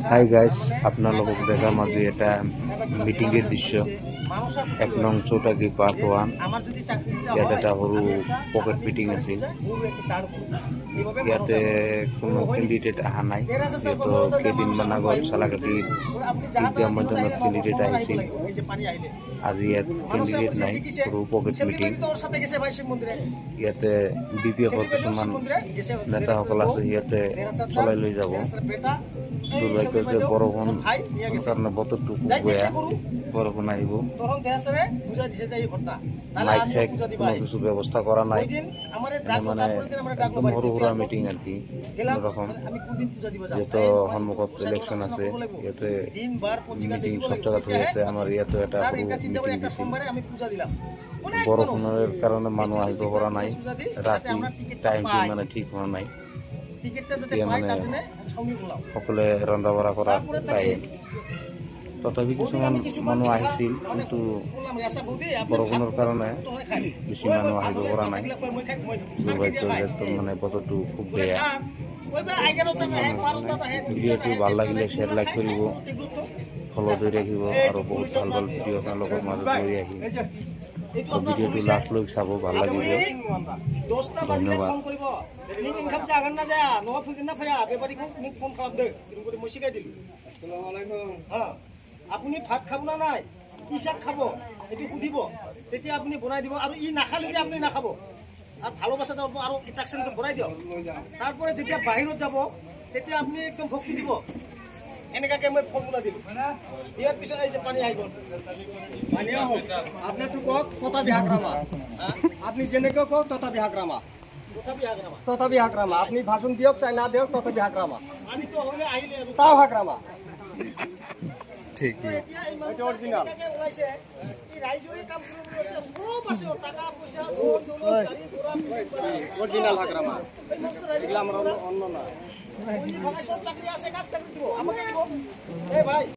Hi guys, আপোনালোকক দেখাম আজি এটা মিটিংৰ দৃশ্য। 1 নং চৌটাকি পাৰ্ট 1 ইয়াত এটা সৰু পকেট মিটিং আছিল। ইয়াতে কোনো কেণ্ডিডেট অহা নাই, যিহেতু কেইদিনমান আগত চালাকাটি ঈদগাহ ময়দানত কেণ্ডিডেট আহিছিল। আজি ইয়াত কেণ্ডিডেট নাই, সৰু পকেট মিটিং। ইয়াতে BPF-ৰ কিছুমান নেতাসকল আছে, ইয়াতে চলাই লৈ যাব। দুৰ্ভাগ্য যে বৰষুণ কাৰণে বতৰটো খুব বেয়া, বৰষুণ আহিব। মাইক চাইক কোনো কিছু ব্যৱস্থা কৰা নাই, মানে একদম সৰু সুৰা মিটিং আৰু কি কোনোৰকম। যিহেতু সন্মুখত ইলেকশ্যন আছে, ইয়াতে মিটিং চব জেগাত হৈ আছে। আমাৰ ইয়াতো এটা সৰু মিটিং দিছিল। বৰষুণৰ কাৰণে মানুহ আহিব পৰা নাই, ৰাতি টাইমটো মানে ঠিক হোৱা নাই। এতিয়া মানে সকলোৱে ৰন্ধা বঢ়া কৰা টাইম। তথাপি কিছুমান মানুহ আহিছিল, কিন্তু বৰষুণৰ কাৰণে বেছি মানুহ আহিব পৰা নাই। দুৰ্ভাগ্য যে মানে বতৰটো খুব বেয়া। ভিডিঅ'টো ভাল লাগিলে শ্বেয়াৰ লাইক কৰিব, ফ'ল' কৰি ৰাখিব, আৰু বহুত ভাল ভাল ভিডিঅ' আপোনালোকৰ মাজত লৈ আহিম। ভিডিঅ'টো লাষ্টলৈ চাব, ভাল লাগিব। ধন্যবাদ। আপুনি ভাত খাব না নাই, কি শাক খাব এইটো সুধিব, তেতিয়া আপুনি বনাই দিব। আৰু ই নাখালে আপুনি নাখাব, আৰু ভালোবাসা যাব, আৰু ইনষ্ট্ৰাকশ্যনটো বনাই দিয়ক। তারপরে যেতিয়া বাহিৰত যাব, তেতিয়া আপুনি একদম ভক্তি দিব। এনেকাকে মই ফৰ্মুলা দিলোঁ, দিয়াৰ পিছত এই যে পানী আহি গ'ল। পানী আহক, আপোনাৰটো কওক তথাপি হাগ্ৰামা। আপনি যেনেকৈ কওক তথাপি হাগ্ৰামা, তথাপি হাগ্ৰামা। আপনি ভাষণ দিয়ক চাই না দিয়ক, তথাপি হাগ্ৰামা। পানীটো হ'লে আহিলে তাও হাগ্ৰামা। ঠিক অৰিজিনাল অরিজিনাল হাগ্রামা, এগুলো আমরা অন্য না।